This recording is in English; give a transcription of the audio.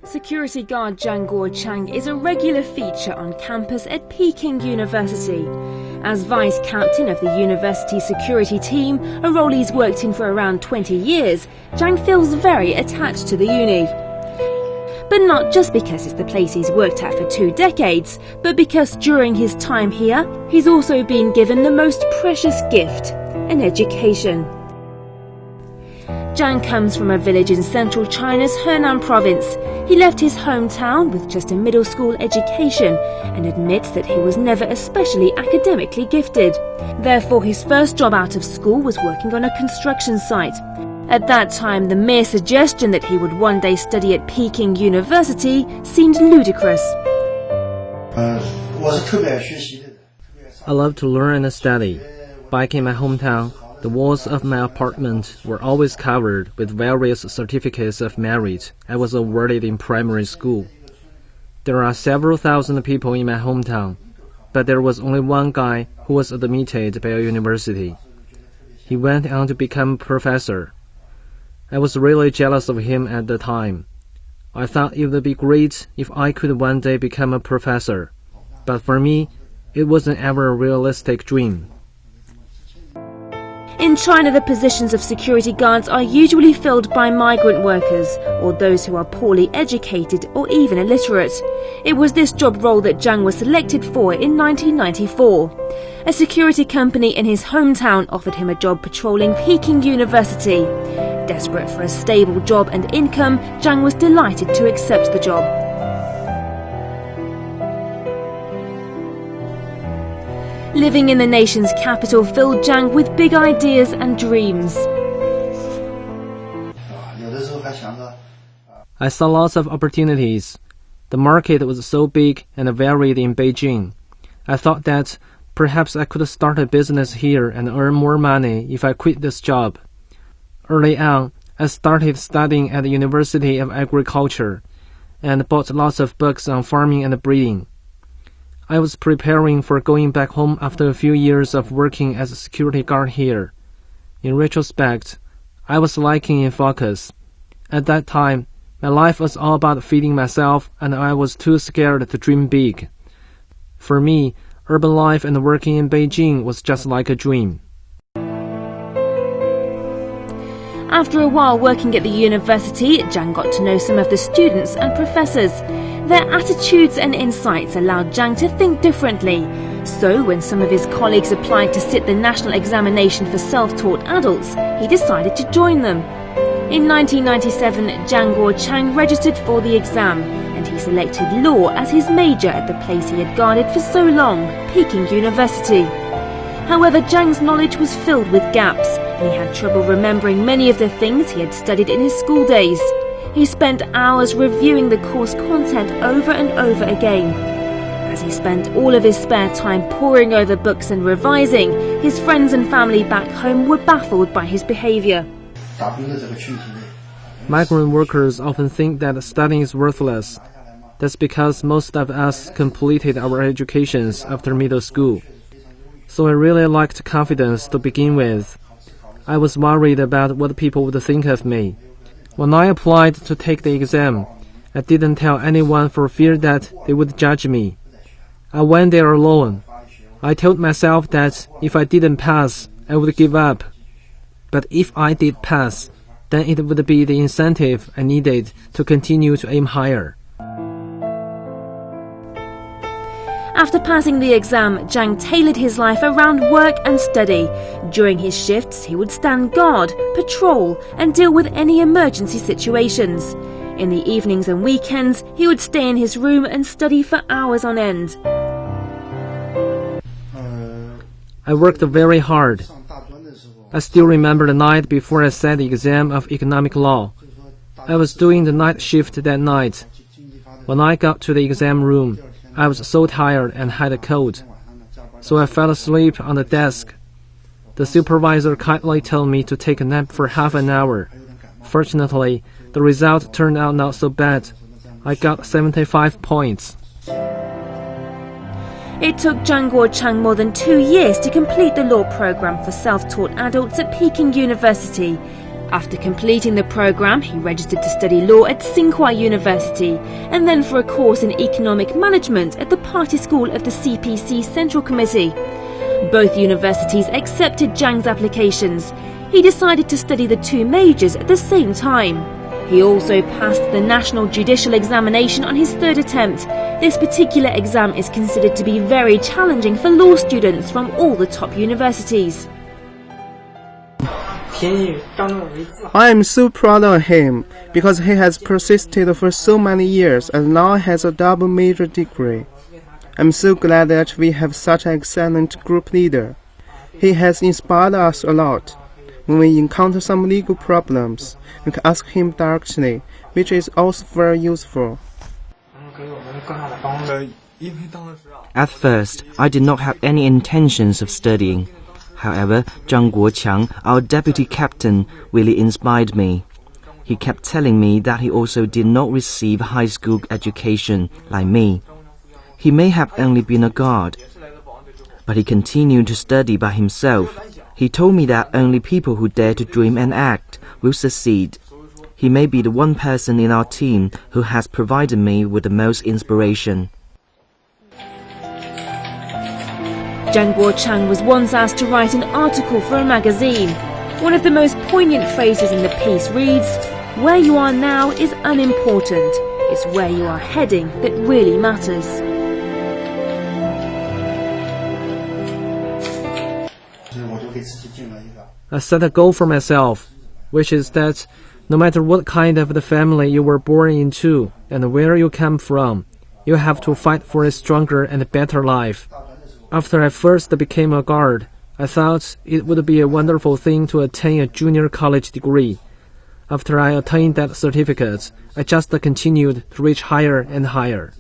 Security guard Zhang Guochang is a regular feature on campus at Peking University. As vice captain of the university security team, a role he's worked in for around 20 years, Zhang feels very attached to the uni. But not just because it's the place he's worked at for 2 decades, but because during his time here, he's also been given the most precious gift, an education. Zhang comes from a village in central China's Henan province. He left his hometown with just a middle school education and admits that he was never especially academically gifted. Therefore, his first job out of school was working on a construction site. At that time, the mere suggestion that he would one day study at Peking University seemed ludicrous. I love to learn and study. Back in my hometown, the walls of my apartment were always covered with various certificates of merit I was awarded in primary school. There are several thousand people in my hometown, but there was only one guy who was admitted by a university. He went on to become a professor. I was really jealous of him at the time. I thought it would be great if I could one day become a professor, but for me, it wasn't ever a realistic dream. In China, the positions of security guards are usually filled by migrant workers or those who are poorly educated or even illiterate. It was this job role that Zhang was selected for in 1994. A security company in his hometown offered him a job patrolling Peking University. Desperate for a stable job and income, Zhang was delighted to accept the job. Living in the nation's capital filled Zhang with big ideas and dreams. I saw lots of opportunities. The market was so big and varied in Beijing. I thought that perhaps I could start a business here and earn more money if I quit this job. Early on, I started studying at the University of Agriculture and bought lots of books on farming and breeding. I was preparing for going back home after a few years of working as a security guard here. In retrospect, I was lacking in focus. At that time, my life was all about feeding myself and I was too scared to dream big. For me, urban life and working in Beijing was just like a dream. After a while working at the university, Zhang got to know some of the students and professors. Their attitudes and insights allowed Zhang to think differently. So when some of his colleagues applied to sit the national examination for self-taught adults, he decided to join them. In 1997, Zhang Guochang registered for the exam, and he selected law as his major at the place he had guarded for so long, Peking University. However, Zhang's knowledge was filled with gaps, and he had trouble remembering many of the things he had studied in his school days. He spent hours reviewing the course content over and over again. As he spent all of his spare time poring over books and revising, his friends and family back home were baffled by his behavior. Migrant workers often think that studying is worthless. That's because most of us completed our educations after middle school. So I really lacked confidence to begin with. I was worried about what people would think of me. When I applied to take the exam, I didn't tell anyone for fear that they would judge me. I went there alone. I told myself that if I didn't pass, I would give up. But if I did pass, then it would be the incentive I needed to continue to aim higher. After passing the exam, Zhang tailored his life around work and study. During his shifts, he would stand guard, patrol, and deal with any emergency situations. In the evenings and weekends, he would stay in his room and study for hours on end. I worked very hard. I still remember the night before I sat the exam of economic law. I was doing the night shift that night. When I got to the exam room, I was so tired and had a cold, so I fell asleep on the desk. The supervisor kindly told me to take a nap for half an hour. Fortunately, the result turned out not so bad. I got 75 points. It took Zhang Guochang more than 2 years to complete the law program for self-taught adults at Peking University. After completing the program, he registered to study law at Tsinghua University and then for a course in economic management at the party school of the CPC Central Committee. Both universities accepted Zhang's applications. He decided to study the two majors at the same time. He also passed the National Judicial Examination on his third attempt. This particular exam is considered to be very challenging for law students from all the top universities. I am so proud of him because he has persisted for so many years and now has a double major degree. I'm so glad that we have such an excellent group leader. He has inspired us a lot. When we encounter some legal problems, we can ask him directly, which is also very useful. At first, I did not have any intentions of studying. However, Zhang Guoqiang, our deputy captain, really inspired me. He kept telling me that he also did not receive high school education like me. He may have only been a guard, but he continued to study by himself. He told me that only people who dare to dream and act will succeed. He may be the one person in our team who has provided me with the most inspiration. Zhang Guoqiang was once asked to write an article for a magazine. One of the most poignant phrases in the piece reads, "Where you are now is unimportant. It's where you are heading that really matters." I set a goal for myself, which is that no matter what kind of the family you were born into and where you come from, you have to fight for a stronger and better life. After I first became a guard, I thought it would be a wonderful thing to attain a junior college degree. After I attained that certificate, I just continued to reach higher and higher.